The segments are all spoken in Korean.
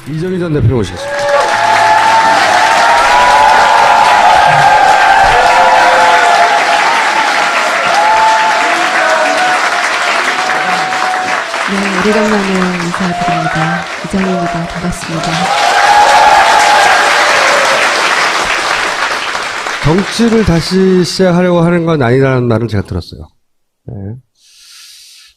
이정희 전 대표 모시겠습니다. 네, 오래간만에 인사드립니다. 이정희입니다. 반갑습니다. 정치를 다시 시작하려고 하는 건 아니라는 말을 제가 들었어요. 네.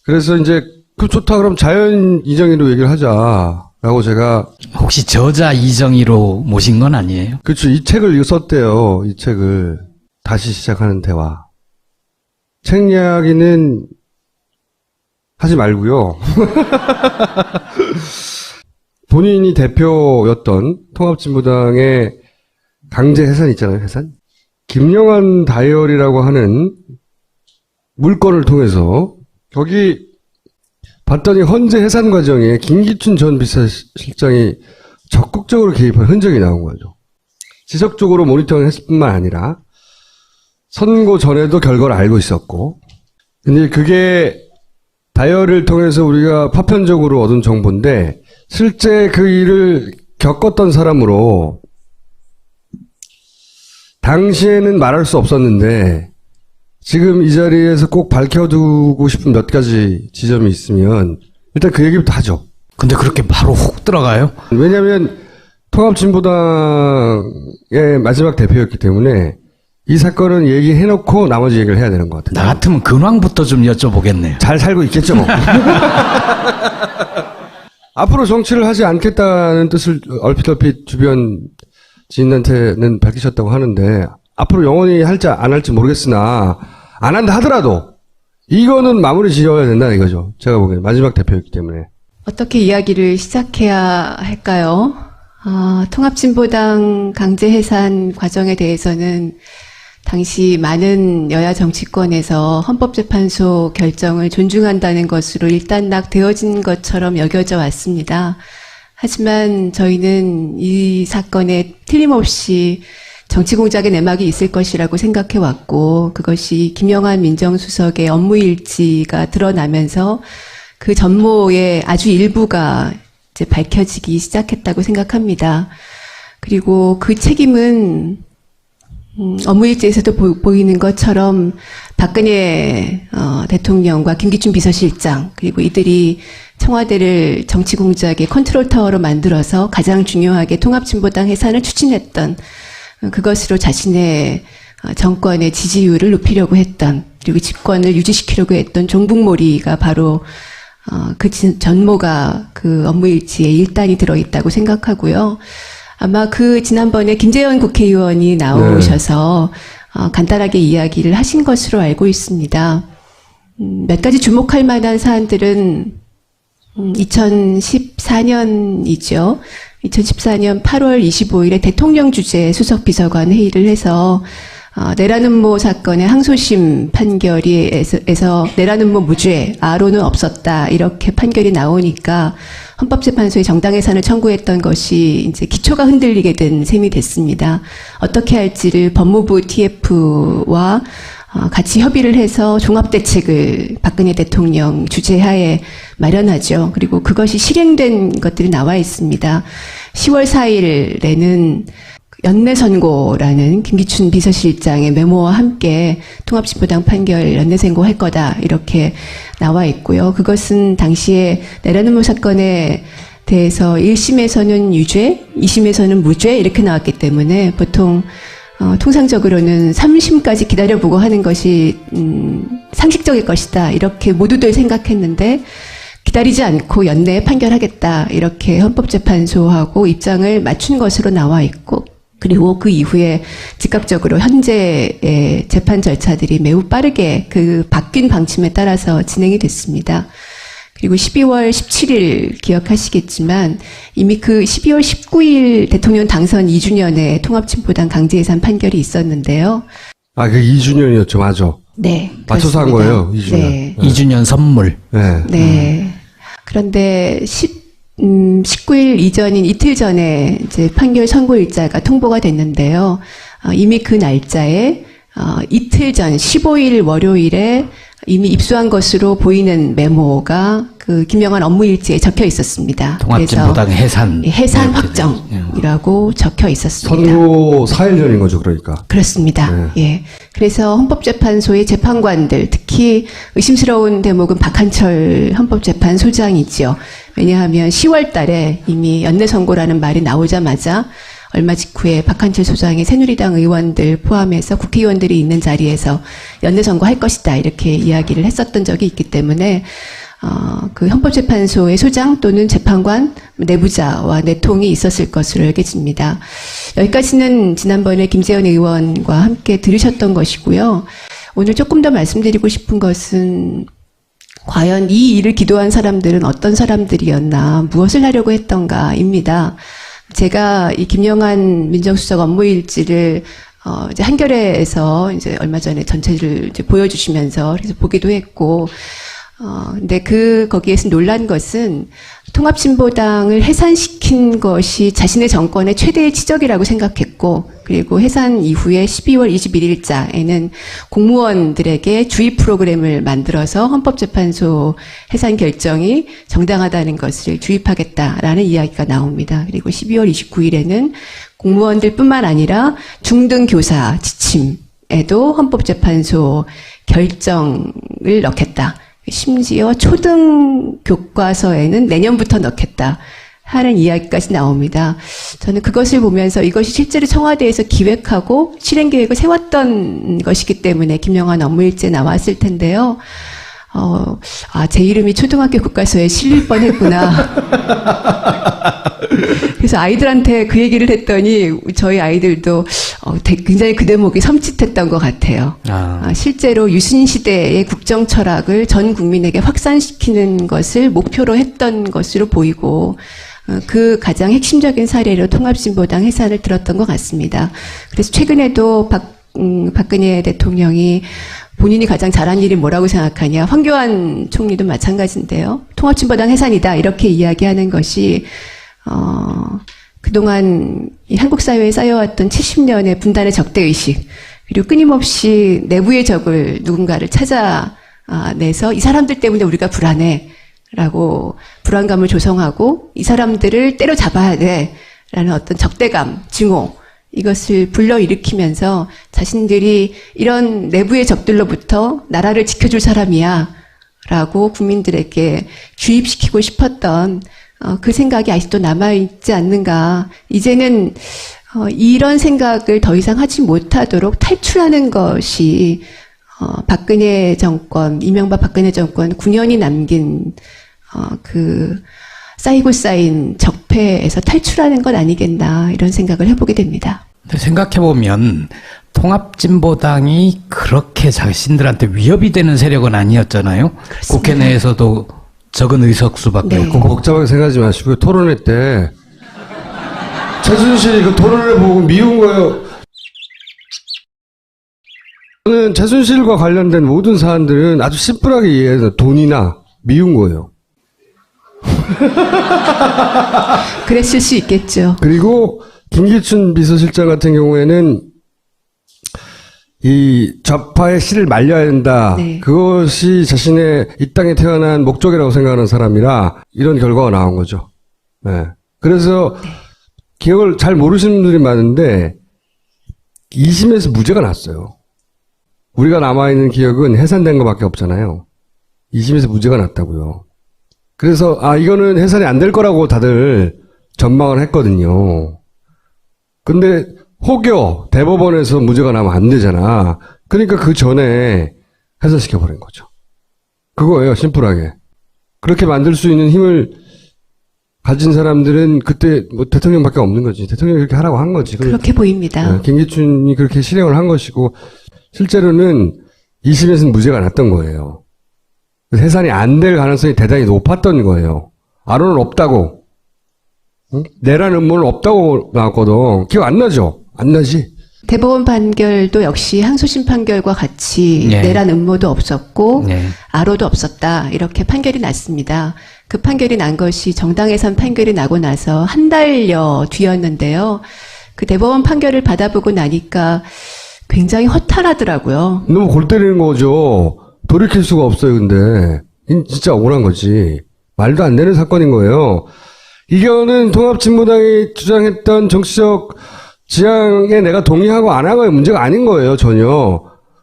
그래서 이제 그 좋다 그럼 자연 이정희로 얘기를 하자라고 제가 혹시 저자 이정희로 모신 건 아니에요? 그렇죠. 이 책을 썼대요. 이 책을 다시 시작하는 대화. 책 이야기는 하지 말고요. 본인이 대표였던 통합진보당의 강제 해산 있잖아요. 해산. 김영환 다이어리라고 하는 물건을 통해서 거기 봤더니 헌재 해산 과정에 김기춘 전 비서실장이 적극적으로 개입한 흔적이 나온 거죠. 지속적으로 모니터링 했을 뿐만 아니라 선고 전에도 결과를 알고 있었고, 근데 그게 다이어리를 통해서 우리가 파편적으로 얻은 정보인데 실제 그 일을 겪었던 사람으로 당시에는 말할 수 없었는데 지금 이 자리에서 꼭 밝혀두고 싶은 몇 가지 지점이 있으면 일단 그 얘기부터 하죠. 근데 그렇게 바로 훅 들어가요? 왜냐하면 통합진보당의 마지막 대표였기 때문에 이 사건은 얘기해놓고 나머지 얘기를 해야 되는 것 같아요. 나 같으면 근황부터 좀 여쭤보겠네요. 잘 살고 있겠죠, 뭐. 앞으로 정치를 하지 않겠다는 뜻을 얼핏 주변 지인한테는 밝히셨다고 하는데 앞으로 영원히 할지 안 할지 모르겠으나 안 한다 하더라도 이거는 마무리 지어야 된다 이거죠. 제가 보기에는 마지막 대표였기 때문에. 어떻게 이야기를 시작해야 할까요? 통합진보당 강제 해산 과정에 대해서는 당시 많은 여야 정치권에서 헌법재판소 결정을 존중한다는 것으로 일단락되어진 것처럼 여겨져 왔습니다. 하지만 저희는 이 사건에 틀림없이 정치공작의 내막이 있을 것이라고 생각해 왔고, 그것이 김영환 민정수석의 업무일지가 드러나면서 그 전모의 아주 일부가 이제 밝혀지기 시작했다고 생각합니다. 그리고 그 책임은 업무일지에서도 보이는 것처럼 박근혜 대통령과 김기춘 비서실장, 그리고 이들이 청와대를 정치공작의 컨트롤타워로 만들어서 가장 중요하게 통합진보당 해산을 추진했던, 그것으로 자신의 정권의 지지율을 높이려고 했던, 그리고 집권을 유지시키려고 했던 종북몰이가 바로 그 전모가 그 업무일지에 일단이 들어있다고 생각하고요. 아마 그 지난번에 김재현 국회의원이 나오셔서 간단하게 이야기를 하신 것으로 알고 있습니다. 몇 가지 주목할 만한 사안들은 2014년이죠. 2014년 8월 25일에 대통령 주재 수석비서관 회의를 해서 내란음모 사건의 항소심 판결에서 내란음모 무죄, 아로는 없었다 이렇게 판결이 나오니까 헌법재판소에 정당해산을 청구했던 것이 이제 기초가 흔들리게 된 셈이 됐습니다. 어떻게 할지를 법무부 TF와 같이 협의를 해서 종합대책을 박근혜 대통령 주재하에 마련하죠. 그리고 그것이 실행된 것들이 나와 있습니다. 10월 4일에는 연내선고라는 김기춘 비서실장의 메모와 함께 통합진보당 판결 연내선고할 거다 이렇게 나와 있고요. 그것은 당시에 내란음모 사건에 대해서 1심에서는 유죄, 2심에서는 무죄 이렇게 나왔기 때문에 보통 통상적으로는 3심까지 기다려보고 하는 것이 상식적일 것이다 이렇게 모두들 생각했는데 기다리지 않고 연내에 판결하겠다 이렇게 헌법재판소하고 입장을 맞춘 것으로 나와 있고, 그리고 그 이후에 즉각적으로 현재의 재판 절차들이 매우 빠르게 그 바뀐 방침에 따라서 진행이 됐습니다. 그리고 12월 17일 기억하시겠지만 이미 그 12월 19일 대통령 당선 2주년에 통합진보당 강제해산 판결이 있었는데요. 그 2주년이었죠. 맞아. 네. 맞춰서 한 거예요. 2주년. 네. 2주년 선물. 네. 네. 그런데 19일 이전인 이틀 전에 이제 판결 선고일자가 통보가 됐는데요. 이미 그 날짜에 이틀 전 15일 월요일에 이미 입수한 것으로 보이는 메모가 그 김영환 업무일지에 적혀 있었습니다. 통합진보당 해산. 해산 이렇게 확정이라고 적혀 있었습니다. 선거 4일 전인 거죠, 그러니까. 그렇습니다. 예. 그래서 헌법재판소의 재판관들, 특히 의심스러운 대목은 박한철 헌법재판소장이지요. 왜냐하면 10월 달에 이미 연내선고라는 말이 나오자마자 얼마 직후에 박한철 소장이 새누리당 의원들 포함해서 국회의원들이 있는 자리에서 연내선고할 것이다 이렇게 이야기를 했었던 적이 있기 때문에 그 헌법재판소의 소장 또는 재판관 내부자와 내통이 있었을 것으로 여겨집니다. 여기까지는 지난번에 김재현 의원과 함께 들으셨던 것이고요. 오늘 조금 더 말씀드리고 싶은 것은 과연 이 일을 기도한 사람들은 어떤 사람들이었나, 무엇을 하려고 했던가입니다. 제가 이 김영환 민정수석 업무일지를 이제 한겨레에서 이제 얼마 전에 전체를 이제 보여주시면서 그래서 보기도 했고, 근데 거기에서 놀란 것은 통합진보당을 해산시킨 것이 자신의 정권의 최대의 치적이라고 생각했고, 그리고 해산 이후에 12월 21일자에는 공무원들에게 주의 프로그램을 만들어서 헌법재판소 해산 결정이 정당하다는 것을 주입하겠다라는 이야기가 나옵니다. 그리고 12월 29일에는 공무원들뿐만 아니라 중등교사 지침에도 헌법재판소 결정을 넣겠다. 심지어 초등 교과서에는 내년부터 넣겠다 하는 이야기까지 나옵니다. 저는 그것을 보면서 이것이 실제로 청와대에서 기획하고 실행 계획을 세웠던 것이기 때문에 김영환 업무일지에 나왔을 텐데요. 제 이름이 초등학교 교과서에 실릴 뻔했구나. 그래서 아이들한테 그 얘기를 했더니 저희 아이들도 굉장히 그 대목이 섬찟했던 것 같아요. 실제로 유신 시대의 국정 철학을 전 국민에게 확산시키는 것을 목표로 했던 것으로 보이고, 그 가장 핵심적인 사례로 통합진보당 해산을 들었던 것 같습니다. 그래서 최근에도 박근혜 대통령이 본인이 가장 잘한 일이 뭐라고 생각하냐, 황교안 총리도 마찬가지인데요. 통합진보당 해산이다 이렇게 이야기하는 것이 그동안 이 한국 사회에 쌓여왔던 70년의 분단의 적대의식, 그리고 끊임없이 내부의 적을 누군가를 찾아내서 이 사람들 때문에 우리가 불안해 라고 불안감을 조성하고 이 사람들을 때려잡아야 돼 라는 어떤 적대감, 증오, 이것을 불러일으키면서 자신들이 이런 내부의 적들로부터 나라를 지켜줄 사람이야 라고 국민들에게 주입시키고 싶었던 그 생각이 아직도 남아있지 않는가. 이제는 이런 생각을 더 이상 하지 못하도록 탈출하는 것이 박근혜 정권, 이명박 박근혜 정권 9년이 남긴 쌓이고 쌓인 적폐에서 탈출하는 것 아니겠나, 이런 생각을 해보게 됩니다. 생각해보면 통합진보당이 그렇게 자신들한테 위협이 되는 세력은 아니었잖아요. 그렇습니다. 국회 내에서도 적은 의석수밖에 네. 없고. 복잡하게 생각하지 마시고요. 토론회 때 최순실이 그 토론을 보고 미운 거예요. 저는 최순실과 관련된 모든 사안들은 아주 심플하게 이해해서 돈이나 미운 거예요. 그랬을 수 있겠죠. 그리고 김기춘 비서실장 같은 경우에는 이 좌파의 씨를 말려야 된다. 네. 그것이 자신의 이 땅에 태어난 목적이라고 생각하는 사람이라 이런 결과가 나온 거죠. 네. 그래서 기억을 잘 모르시는 분들이 많은데 2심에서 무죄가 났어요. 우리가 남아있는 기억은 해산된 것밖에 없잖아요. 2심에서 무죄가 났다고요. 그래서 이거는 해산이 안 될 거라고 다들 전망을 했거든요. 근데 혹여 대법원에서 무죄가 나면 안 되잖아. 그러니까 그 전에 해산시켜버린 거죠. 그거예요, 심플하게. 그렇게 만들 수 있는 힘을 가진 사람들은 그때 뭐 대통령밖에 없는 거지. 대통령이 그렇게 하라고 한 거지. 그렇게 보입니다. 김기춘이 그렇게 실행을 한 것이고, 실제로는 2심에서는 무죄가 났던 거예요. 해산이 안 될 가능성이 대단히 높았던 거예요. 아론은 없다고. 응? 내란 음모는 없다고 나왔거든. 기억 안 나죠? 안 나지? 대법원 판결도 역시 항소심 판결과 같이 네. 내란 음모도 없었고 네. 아로도 없었다, 이렇게 판결이 났습니다. 그 판결이 난 것이 정당해산 판결이 나고 나서 한 달여 뒤였는데요. 그 대법원 판결을 받아보고 나니까 굉장히 허탈하더라고요. 너무 골 때리는 거죠. 돌이킬 수가 없어요, 근데. 진짜 억울한 거지. 말도 안 되는 사건인 거예요. 이거는 통합진보당이 주장했던 정치적 지향에 내가 동의하고 안 하고의 문제가 아닌 거예요, 전혀.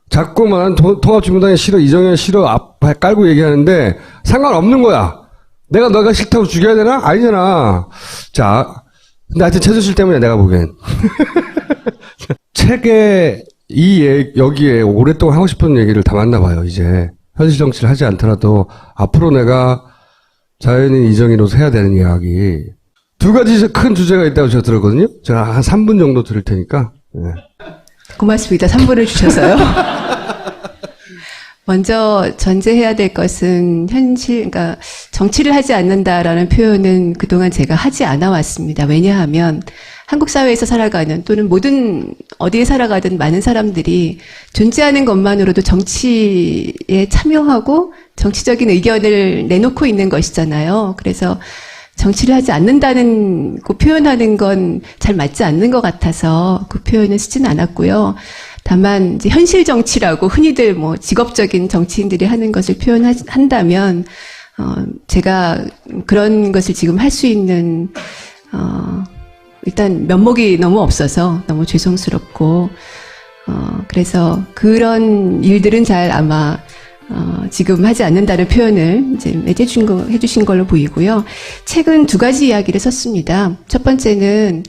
자꾸만 통합진보당이 싫어, 이정현 싫어, 앞에 깔고 얘기하는데 상관없는 거야. 너가 싫다고 죽여야 되나? 아니잖아. 자, 근데 하여튼 최순실 때문에 내가 보기엔. 책에 여기에 오랫동안 하고 싶은 얘기를 담았나 봐요, 이제. 현실 정치를 하지 않더라도 앞으로 내가 자연인 이정희로서 해야 되는 이야기. 두 가지 큰 주제가 있다고 제가 들었거든요. 제가 한 3분 정도 들을 테니까. 네. 고맙습니다. 3분을 주셔서요. 먼저 전제해야 될 것은 그러니까 정치를 하지 않는다라는 표현은 그동안 제가 하지 않아 왔습니다. 왜냐하면 한국 사회에서 살아가는 또는 모든 어디에 살아가든 많은 사람들이 존재하는 것만으로도 정치에 참여하고 정치적인 의견을 내놓고 있는 것이잖아요. 그래서 정치를 하지 않는다는 그 표현하는 건 잘 맞지 않는 것 같아서 그 표현은 쓰진 않았고요. 다만 이제 현실 정치라고 흔히들 뭐 직업적인 정치인들이 하는 것을 표현한다면 제가 그런 것을 지금 할 수 있는 일단 면목이 너무 없어서 너무 죄송스럽고 그래서 그런 일들은 잘 아마 지금 하지 않는다는 표현을 이제 해주신 걸로 보이고요. 책은 두 가지 이야기를 썼습니다. 첫 번째는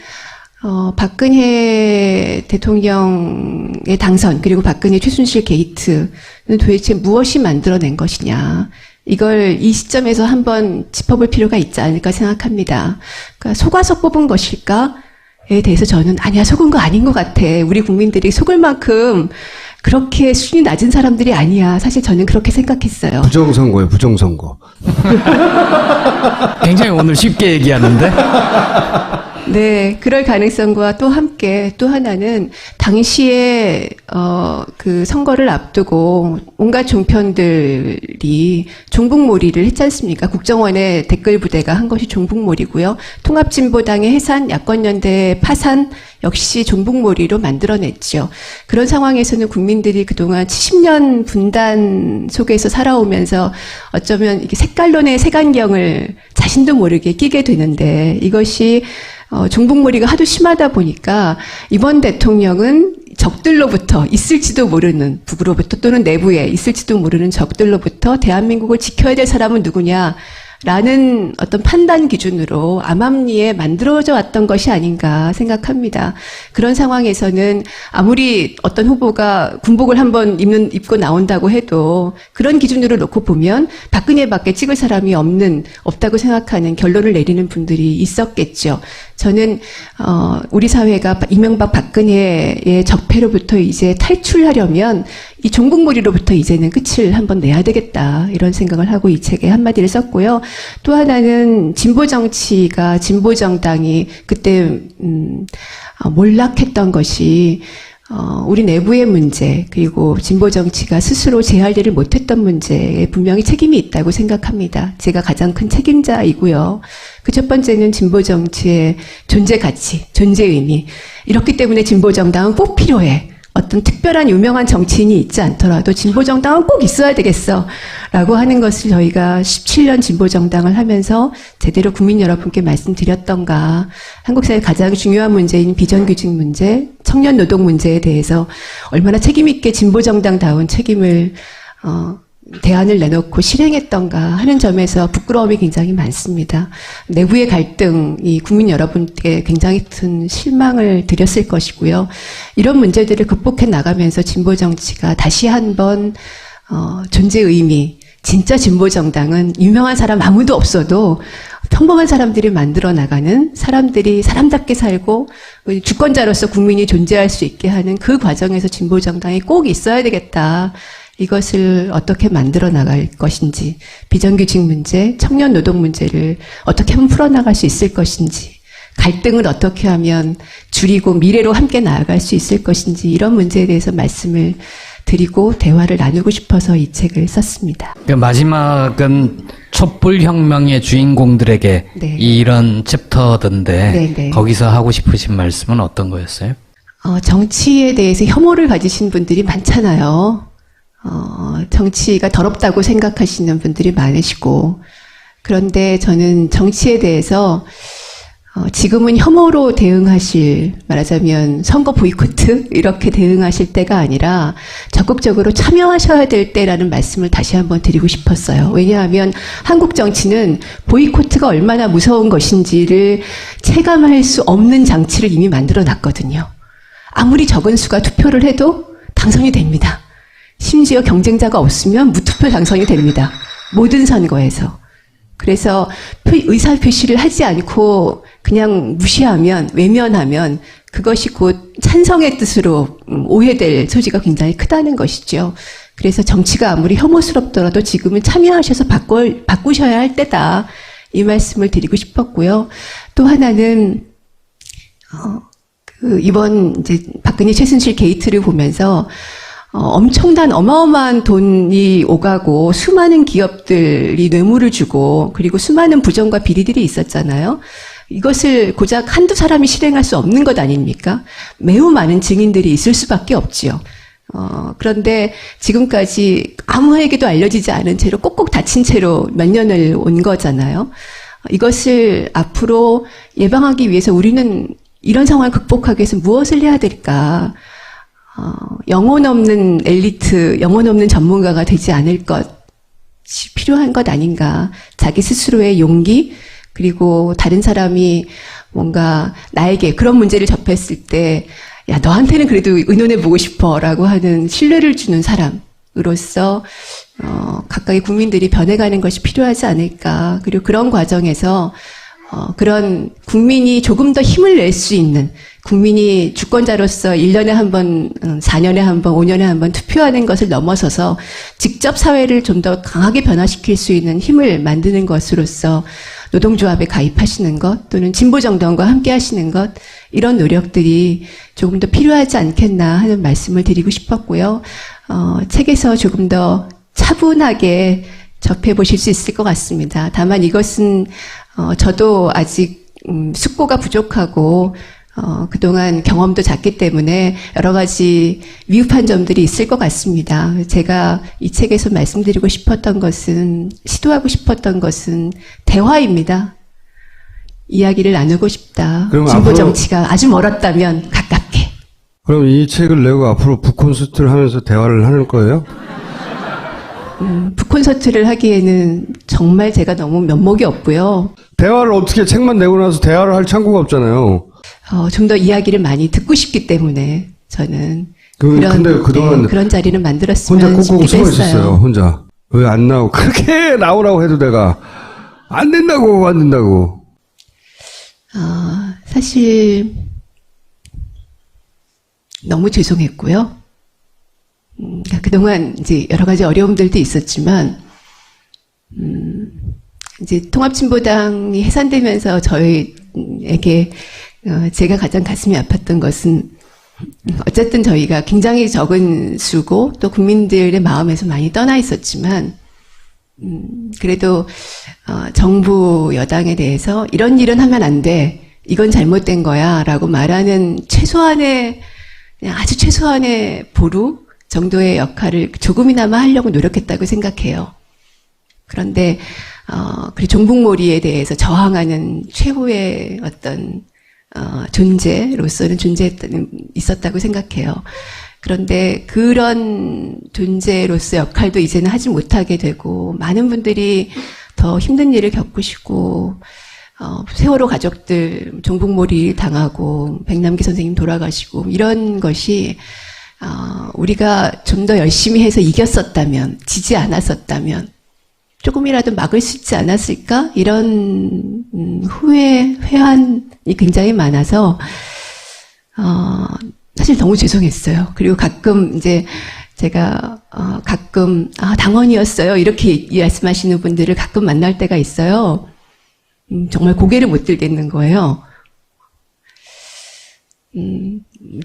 박근혜 대통령의 당선 그리고 박근혜 최순실 게이트는 도대체 무엇이 만들어낸 것이냐. 이걸 이 시점에서 한번 짚어볼 필요가 있지 않을까 생각합니다. 그러니까 속아서 뽑은 것일까에 대해서 저는 아니야, 속은 거 아닌 것 같아. 우리 국민들이 속을 만큼 그렇게 수준이 낮은 사람들이 아니야. 사실 저는 그렇게 생각했어요. 부정선거예요, 부정선거. 굉장히 오늘 쉽게 얘기하는데. 네, 그럴 가능성과 또 함께 또 하나는 당시에 그 선거를 앞두고 온갖 종편들이 종북몰이를 했지 않습니까? 국정원의 댓글 부대가 한 것이 종북몰이고요. 통합진보당의 해산, 야권연대 파산 역시 종북몰이로 만들어냈죠. 그런 상황에서는 국민들이 그동안 70년 분단 속에서 살아오면서 어쩌면 이게 색깔론의 색안경을 자신도 모르게 끼게 되는데 이것이 종북몰이가 하도 심하다 보니까 이번 대통령은 적들로부터 있을지도 모르는 북으로부터 또는 내부에 있을지도 모르는 적들로부터 대한민국을 지켜야 될 사람은 누구냐 라는 어떤 판단 기준으로 암암리에 만들어져 왔던 것이 아닌가 생각합니다. 그런 상황에서는 아무리 어떤 후보가 군복을 한번 입고 나온다고 해도 그런 기준으로 놓고 보면 박근혜밖에 찍을 사람이 없다고 생각하는 결론을 내리는 분들이 있었겠죠. 저는 우리 사회가 이명박 박근혜의 적폐로부터 이제 탈출하려면 이 종북몰이로부터 이제는 끝을 한번 내야 되겠다 이런 생각을 하고 이 책에 한마디를 썼고요. 또 하나는 진보정치가 진보정당이 그때 몰락했던 것이 우리 내부의 문제 그리고 진보정치가 스스로 재활일을 못했던 문제에 분명히 책임이 있다고 생각합니다. 제가 가장 큰 책임자이고요. 그 첫 번째는 진보정치의 존재 가치, 존재 의미. 이렇기 때문에 진보정당은 꼭 필요해. 어떤 특별한 유명한 정치인이 있지 않더라도 진보정당은 꼭 있어야 되겠어 라고 하는 것을 저희가 17년 진보정당을 하면서 제대로 국민 여러분께 말씀드렸던가. 한국 사회의 가장 중요한 문제인 비정규직 문제, 청년 노동 문제에 대해서 얼마나 책임있게 진보정당다운 책임을 대안을 내놓고 실행했던가 하는 점에서 부끄러움이 굉장히 많습니다. 내부의 갈등이 국민 여러분께 굉장히 큰 실망을 드렸을 것이고요. 이런 문제들을 극복해 나가면서 진보정치가 다시 한번 존재 의미, 진짜 진보정당은 유명한 사람 아무도 없어도 평범한 사람들이 만들어 나가는 사람들이 사람답게 살고 주권자로서 국민이 존재할 수 있게 하는 그 과정에서 진보정당이 꼭 있어야 되겠다. 이것을 어떻게 만들어 나갈 것인지, 비정규직 문제, 청년 노동 문제를 어떻게 하면 풀어나갈 수 있을 것인지, 갈등을 어떻게 하면 줄이고 미래로 함께 나아갈 수 있을 것인지 이런 문제에 대해서 말씀을 드리고 대화를 나누고 싶어서 이 책을 썼습니다. 그 마지막은 촛불혁명의 주인공들에게 네. 이런 챕터던데 네, 네. 거기서 하고 싶으신 말씀은 어떤 거였어요? 정치에 대해서 혐오를 가지신 분들이 많잖아요. 정치가 더럽다고 생각하시는 분들이 많으시고, 그런데 저는 정치에 대해서 지금은 혐오로 대응하실, 말하자면 선거 보이콧 이렇게 대응하실 때가 아니라 적극적으로 참여하셔야 될 때라는 말씀을 다시 한번 드리고 싶었어요. 왜냐하면 한국 정치는 보이콧가 얼마나 무서운 것인지를 체감할 수 없는 장치를 이미 만들어 놨거든요. 아무리 적은 수가 투표를 해도 당선이 됩니다. 심지어 경쟁자가 없으면 무투표 당선이 됩니다. 모든 선거에서. 그래서 의사표시를 하지 않고 그냥 무시하면, 외면하면 그것이 곧 찬성의 뜻으로 오해될 소지가 굉장히 크다는 것이죠. 그래서 정치가 아무리 혐오스럽더라도 지금은 참여하셔서 바꾸셔야 할 때다. 이 말씀을 드리고 싶었고요. 또 하나는, 이번 이제 박근혜 최순실 게이트를 보면서 엄청난 어마어마한 돈이 오가고 수많은 기업들이 뇌물을 주고 그리고 수많은 부정과 비리들이 있었잖아요. 이것을 고작 한두 사람이 실행할 수 없는 것 아닙니까? 매우 많은 증인들이 있을 수밖에 없지요. 그런데 지금까지 아무에게도 알려지지 않은 채로 꼭꼭 닫힌 채로 몇 년을 온 거잖아요. 이것을 앞으로 예방하기 위해서 우리는 이런 상황을 극복하기 위해서 무엇을 해야 될까? 영혼 없는 엘리트, 영혼 없는 전문가가 되지 않을 것이 필요한 것 아닌가. 자기 스스로의 용기, 그리고 다른 사람이 뭔가 나에게 그런 문제를 접했을 때, 야, 너한테는 그래도 의논해보고 싶어 라고 하는 신뢰를 주는 사람으로서, 각각의 국민들이 변해가는 것이 필요하지 않을까. 그리고 그런 과정에서, 그런 국민이 조금 더 힘을 낼 수 있는, 국민이 주권자로서 1년에 한 번, 4년에 한 번, 5년에 한 번 투표하는 것을 넘어서서 직접 사회를 좀 더 강하게 변화시킬 수 있는 힘을 만드는 것으로서 노동조합에 가입하시는 것, 또는 진보정당과 함께 하시는 것, 이런 노력들이 조금 더 필요하지 않겠나 하는 말씀을 드리고 싶었고요. 책에서 조금 더 차분하게 접해보실 수 있을 것 같습니다. 다만 이것은 저도 아직 숙고가 부족하고 그동안 경험도 작기 때문에 여러 가지 미흡한 점들이 있을 것 같습니다. 제가 이 책에서 말씀드리고 싶었던 것은, 시도하고 싶었던 것은 대화입니다. 이야기를 나누고 싶다. 그럼 진보 앞으로- 정치가 아주 멀었다면 가깝게. 그럼 이 책을 내고 앞으로 북콘서트를 하면서 대화를 하는 거예요? 북콘서트를 하기에는 정말 제가 너무 면목이 없고요. 대화를 어떻게 책만 내고 나서 대화를 할 창구가 없잖아요. 좀 더 이야기를 많이 듣고 싶기 때문에 저는 근데 그동안 그런 자리를 혼자 만들었으면 꾹꾹 숨어 있었어요. 싶겠어요. 혼자. 왜 안 나오고. 그렇게 나오라고 해도 내가 안 된다고, 안 된다고. 사실 너무 죄송했고요. 그동안 이제 여러 가지 어려움들도 있었지만, 이제 통합진보당이 해산되면서 저희에게 제가 가장 가슴이 아팠던 것은 어쨌든 저희가 굉장히 적은 수고 또 국민들의 마음에서 많이 떠나 있었지만, 그래도 정부 여당에 대해서 이런 일은 하면 안 돼, 이건 잘못된 거야 라고 말하는 최소한의, 그냥 아주 최소한의 보루 정도의 역할을 조금이나마 하려고 노력했다고 생각해요. 그런데 그 종북몰이에 대해서 저항하는 최후의 어떤 존재로서는 있었다고 생각해요. 그런데 그런 존재로서 역할도 이제는 하지 못하게 되고, 많은 분들이 더 힘든 일을 겪으시고, 세월호 가족들 종북몰이 당하고, 백남기 선생님 돌아가시고, 이런 것이 우리가 좀 더 열심히 해서 이겼었다면, 지지 않았었다면 조금이라도 막을 수 있지 않았을까? 이런 회한이 굉장히 많아서 사실 너무 죄송했어요. 그리고 가끔 이제 제가 가끔 당원이었어요, 이렇게 말씀하시는 분들을 가끔 만날 때가 있어요. 정말 고개를 못 들겠는 거예요.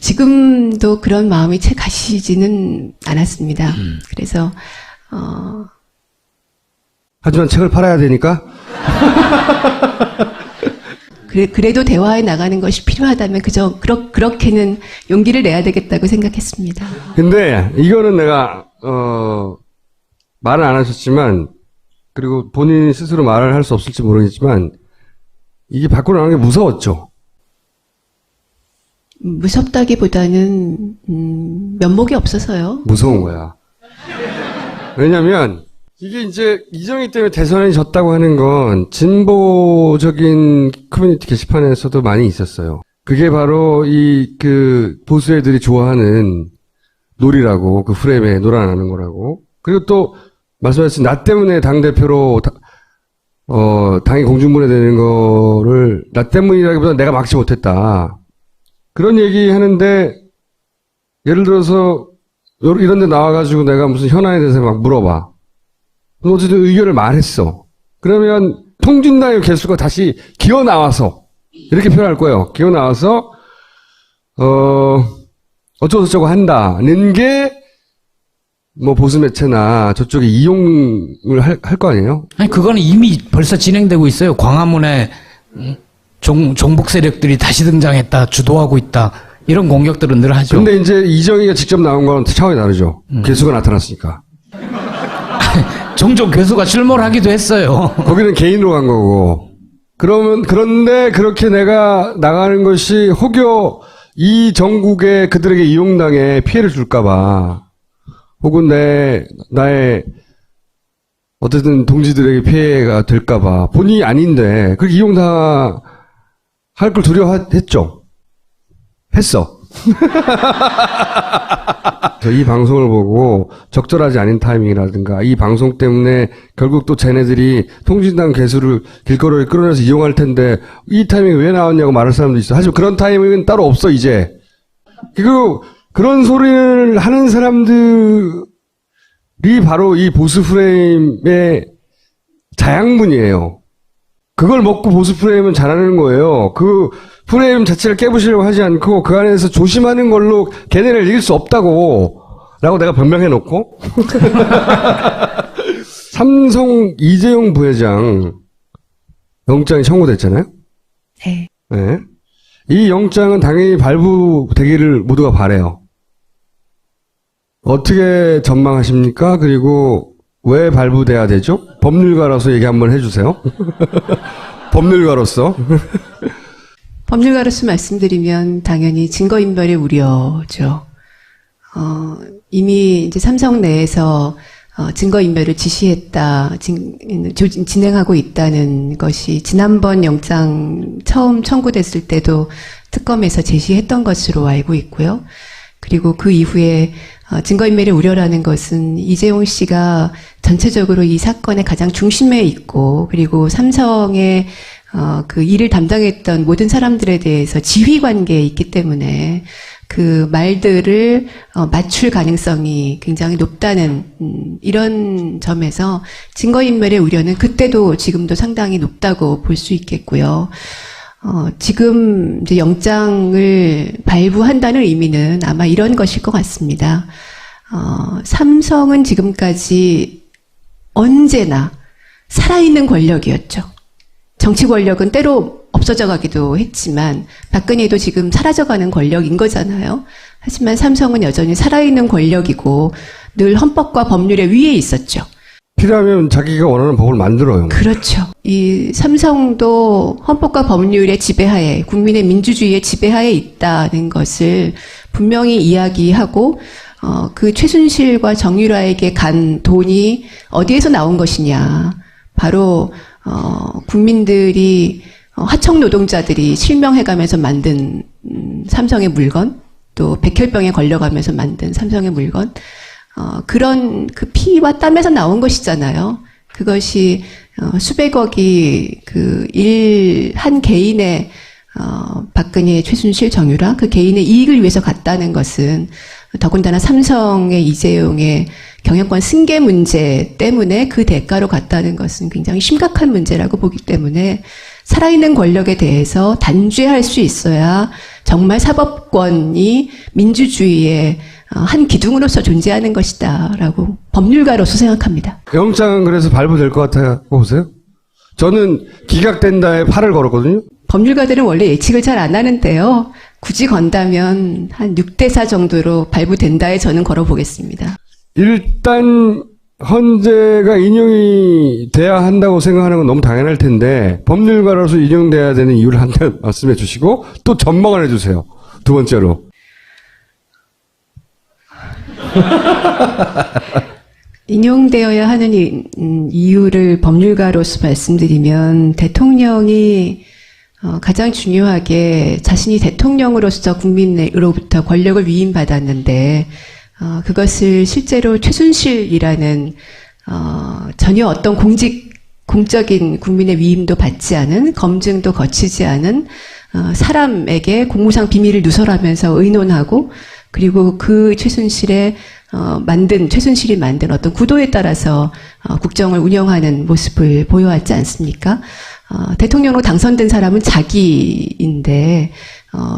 지금도 그런 마음이 채 가시지는 않았습니다. 그래서 하지만 책을 팔아야 되니까. 그래도 대화에 나가는 것이 필요하다면 그렇게는 용기를 내야 되겠다고 생각했습니다. 근데 이거는 내가 말은 안 하셨지만, 그리고 본인 스스로 말을 할 수 없을지 모르겠지만, 이게 밖으로 나가는 게 무서웠죠. 무섭다기보다는 면목이 없어서요. 무서운 거야. 왜냐면, 이게 이제 이정희 때문에 대선에 졌다고 하는 건 진보적인 커뮤니티 게시판에서도 많이 있었어요. 그게 바로 보수 애들이 좋아하는 놀이라고, 그 프레임에 놀아나는 거라고. 그리고 또 말씀하신 나 때문에 당대표로 당이 공중분해되는 거를 나 때문이라기보다 내가 막지 못했다. 그런 얘기 하는데, 예를 들어서 이런 데 나와가지고 내가 무슨 현안에 대해서 막 물어봐. 어쨌든 의견을 말했어. 그러면 통진당의 개수가 다시 기어 나와서 이렇게 표현할 거예요. 기어 나와서 어쩌고저쩌고 한다는 게 뭐 보수 매체나 저쪽에 이용을 할 거 아니에요? 아니, 그거는 이미 벌써 진행되고 있어요. 광화문에 종북 세력들이 다시 등장했다, 주도하고 있다. 이런 공격들은 늘 하죠. 근데 이제 이정희가 직접 나온 건 차원이 다르죠. 개수가 나타났으니까. 종종 교수가 출몰하기도 했어요. 거기는 개인으로 간 거고. 그런데 그렇게 내가 나가는 것이 혹여 이 전국에 그들에게 이용당해 피해를 줄까봐, 혹은 나의 어쨌든 동지들에게 피해가 될까봐, 본인이 아닌데, 그렇게 이용당할 걸 두려워했죠. 했어. 이 방송을 보고 적절하지 않은 타이밍이라든가 이 방송 때문에 결국 또 쟤네들이 통진당 개수를 길거리에 끌어내서 이용할 텐데 이 타이밍에 왜 나왔냐고 말할 사람도 있어. 하지만 그런 타이밍은 따로 없어 이제. 그리고 그런 소리를 하는 사람들이 바로 이 보수 프레임의 자양분이에요. 그걸 먹고 보수 프레임은 잘하는 거예요. 그 프레임 자체를 깨부시려고 하지 않고 그 안에서 조심하는 걸로 걔네를 이길 수 없다고 라고 내가 변명해놓고 삼성 이재용 부회장 영장이 청구됐잖아요. 네. 네. 이 영장은 당연히 발부되기를 모두가 바라요. 어떻게 전망하십니까? 그리고 왜 발부돼야 되죠? 법률가로서 얘기 한번 해주세요. 법률가로서. 법률가로서 말씀드리면 당연히 증거인멸의 우려죠. 이미 이제 삼성 내에서 증거인멸을 지시했다, 진행하고 있다는 것이 지난번 영장 처음 청구됐을 때도 특검에서 제시했던 것으로 알고 있고요. 그리고 그 이후에 증거인멸의 우려라는 것은 이재용 씨가 전체적으로 이 사건의 가장 중심에 있고, 그리고 삼성의 그 일을 담당했던 모든 사람들에 대해서 지휘 관계에 있기 때문에 그 말들을 맞출 가능성이 굉장히 높다는 이런 점에서 증거인멸의 우려는 그때도 지금도 상당히 높다고 볼 수 있겠고요. 지금 이제 영장을 발부한다는 의미는 아마 이런 것일 것 같습니다. 삼성은 지금까지 언제나 살아있는 권력이었죠. 정치 권력은 때로 없어져 가기도 했지만 박근혜도 지금 사라져가는 권력인 거잖아요. 하지만 삼성은 여전히 살아있는 권력이고 늘 헌법과 법률의 위에 있었죠. 필요하면 자기가 원하는 법을 만들어요. 그렇죠. 이 삼성도 헌법과 법률의 지배하에, 국민의 민주주의의 지배하에 있다는 것을 분명히 이야기하고, 그 최순실과 정유라에게 간 돈이 어디에서 나온 것이냐. 바로, 국민들이, 하청 노동자들이 실명해가면서 만든 삼성의 물건, 또 백혈병에 걸려가면서 만든 삼성의 물건, 그런 그 피와 땀에서 나온 것이잖아요. 그것이 수백억이 한 개인의 박근혜, 최순실, 정유라 그 개인의 이익을 위해서 갔다는 것은 더군다나 삼성의 이재용의 경영권 승계 문제 때문에 그 대가로 갔다는 것은 굉장히 심각한 문제라고 보기 때문에 살아있는 권력에 대해서 단죄할 수 있어야 정말 사법권이 민주주의의 한 기둥으로서 존재하는 것이다라고 법률가로서 생각합니다. 영장은 그래서 발부될 것 같다고 보세요? 저는 기각된다에 팔을 걸었거든요. 법률가들은 원래 예측을 잘 안 하는데요. 굳이 건다면 한 6대4 정도로 발부된다에 저는 걸어보겠습니다. 일단 헌재가 인용이 돼야 한다고 생각하는 건 너무 당연할 텐데 법률가로서 인용돼야 되는 이유를 한 번 말씀해 주시고 또 전망을 해주세요. 두 번째로. 인용되어야 하는 이유를 법률가로서 말씀드리면 대통령이 가장 중요하게 자신이 대통령으로서 국민으로부터 권력을 위임받았는데 그것을 실제로 최순실이라는 전혀 어떤 공적인 국민의 위임도 받지 않은 검증도 거치지 않은 사람에게 공무상 비밀을 누설하면서 의논하고 그리고 그 최순실이 만든 어떤 구도에 따라서 국정을 운영하는 모습을 보여왔지 않습니까? 대통령으로 당선된 사람은 자기인데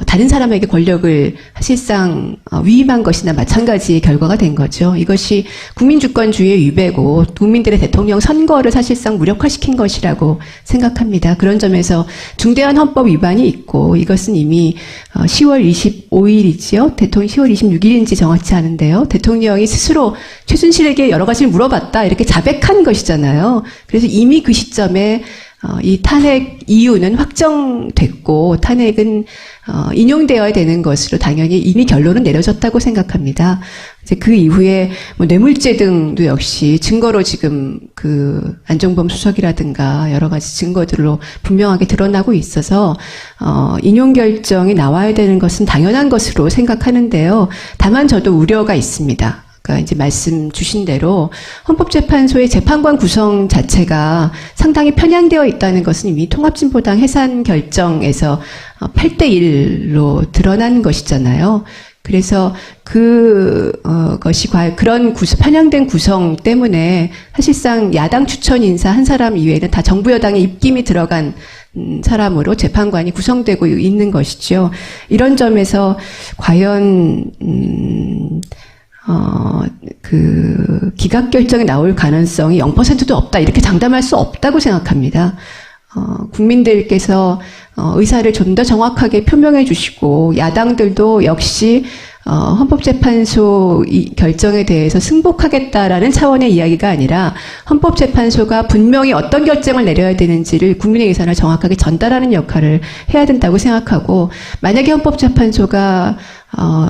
다른 사람에게 권력을 사실상 위임한 것이나 마찬가지의 결과가 된 거죠. 이것이 국민주권주의의 위배고 국민들의 대통령 선거를 사실상 무력화시킨 것이라고 생각합니다. 그런 점에서 중대한 헌법 위반이 있고 이것은 이미 10월 25일이지요. 대통령 10월 26일인지 정확치 않은데요. 대통령이 스스로 최순실에게 여러 가지를 물어봤다 이렇게 자백한 것이잖아요. 그래서 이미 그 시점에 이 탄핵 이유는 확정됐고 탄핵은 인용되어야 되는 것으로 당연히 이미 결론은 내려졌다고 생각합니다. 이제 그 이후에 뭐 뇌물죄 등도 역시 증거로 지금 그 안종범 수석이라든가 여러 가지 증거들로 분명하게 드러나고 있어서 인용 결정이 나와야 되는 것은 당연한 것으로 생각하는데요. 다만 저도 우려가 있습니다. 그러니까 이제 말씀 주신 대로 헌법재판소의 재판관 구성 자체가 상당히 편향되어 있다는 것은 이미 통합진보당 해산 결정에서 8대1로 드러난 것이잖아요. 그래서 것이 그런 편향된 구성 때문에 사실상 야당 추천 인사 한 사람 이외에는 다 정부 여당의 입김이 들어간 사람으로 재판관이 구성되고 있는 것이죠. 이런 점에서 과연 기각 결정이 나올 가능성이 0%도 없다. 이렇게 장담할 수 없다고 생각합니다. 국민들께서 의사를 좀 더 정확하게 표명해 주시고 야당들도 역시 헌법재판소 결정에 대해서 승복하겠다라는 차원의 이야기가 아니라 헌법재판소가 분명히 어떤 결정을 내려야 되는지를 국민의 의사를 정확하게 전달하는 역할을 해야 된다고 생각하고 만약에 헌법재판소가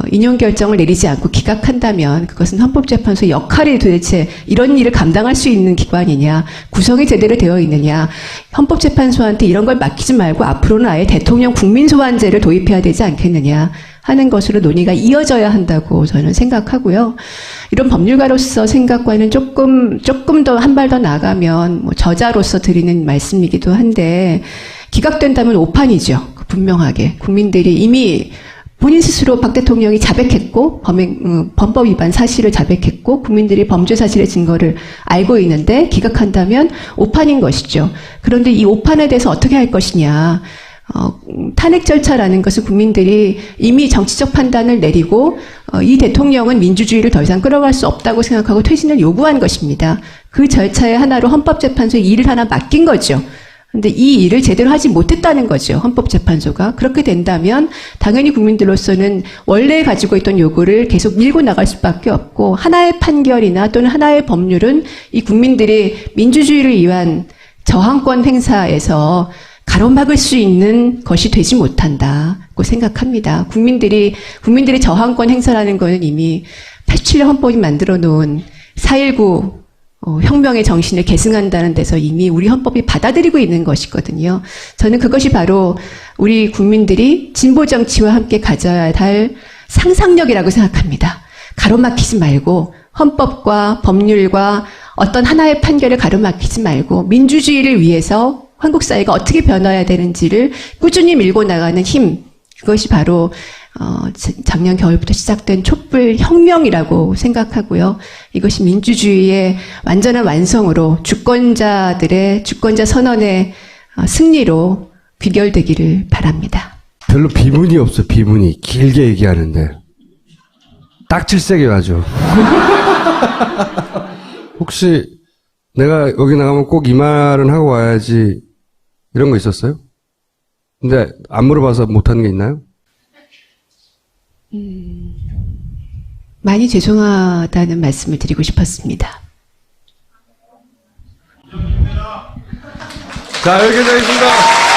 인용 결정을 내리지 않고 기각한다면 그것은 헌법재판소의 역할이 도대체 이런 일을 감당할 수 있는 기관이냐, 구성이 제대로 되어 있느냐, 헌법재판소한테 이런 걸 맡기지 말고 앞으로는 아예 대통령 국민소환제를 도입해야 되지 않겠느냐 하는 것으로 논의가 이어져야 한다고 저는 생각하고요. 이런 법률가로서 생각과는 조금 더 한 발 더 나가면 뭐 저자로서 드리는 말씀이기도 한데 기각된다면 오판이죠. 분명하게 국민들이 이미 본인 스스로 박 대통령이 자백했고 범법 위반 사실을 자백했고 국민들이 범죄 사실의 증거를 알고 있는데 기각한다면 오판인 것이죠. 그런데 이 오판에 대해서 어떻게 할 것이냐. 탄핵 절차라는 것은 국민들이 이미 정치적 판단을 내리고 이 대통령은 민주주의를 더 이상 끌어갈 수 없다고 생각하고 퇴진을 요구한 것입니다. 그 절차의 하나로 헌법재판소에 일을 하나 맡긴 거죠. 근데 이 일을 제대로 하지 못했다는 거죠. 헌법재판소가. 그렇게 된다면 당연히 국민들로서는 원래 가지고 있던 요구를 계속 밀고 나갈 수밖에 없고 하나의 판결이나 또는 하나의 법률은 이 국민들이 민주주의를 위한 저항권 행사에서 가로막을 수 있는 것이 되지 못한다고 생각합니다. 국민들이 저항권 행사라는 것은 이미 87년 헌법이 만들어 놓은 4.19 혁명의 정신을 계승한다는 데서 이미 우리 헌법이 받아들이고 있는 것이거든요. 저는 그것이 바로 우리 국민들이 진보 정치와 함께 가져야 할 상상력이라고 생각합니다. 가로막히지 말고 헌법과 법률과 어떤 하나의 판결을 가로막히지 말고 민주주의를 위해서 한국 사회가 어떻게 변화해야 되는지를 꾸준히 밀고 나가는 힘, 그것이 바로 작년 겨울부터 시작된 촛불 혁명이라고 생각하고요. 이것이 민주주의의 완전한 완성으로 주권자 선언의 승리로 귀결되기를 바랍니다. 별로 비문이 없어, 비문이. 길게 얘기하는데. 딱질세게 아주. 혹시 내가 여기 나가면 꼭 이 말은 하고 와야지 이런 거 있었어요? 근데 안 물어봐서 못하는 게 있나요? 많이 죄송하다는 말씀을 드리고 싶었습니다. 자, 여기까지 하겠습니다.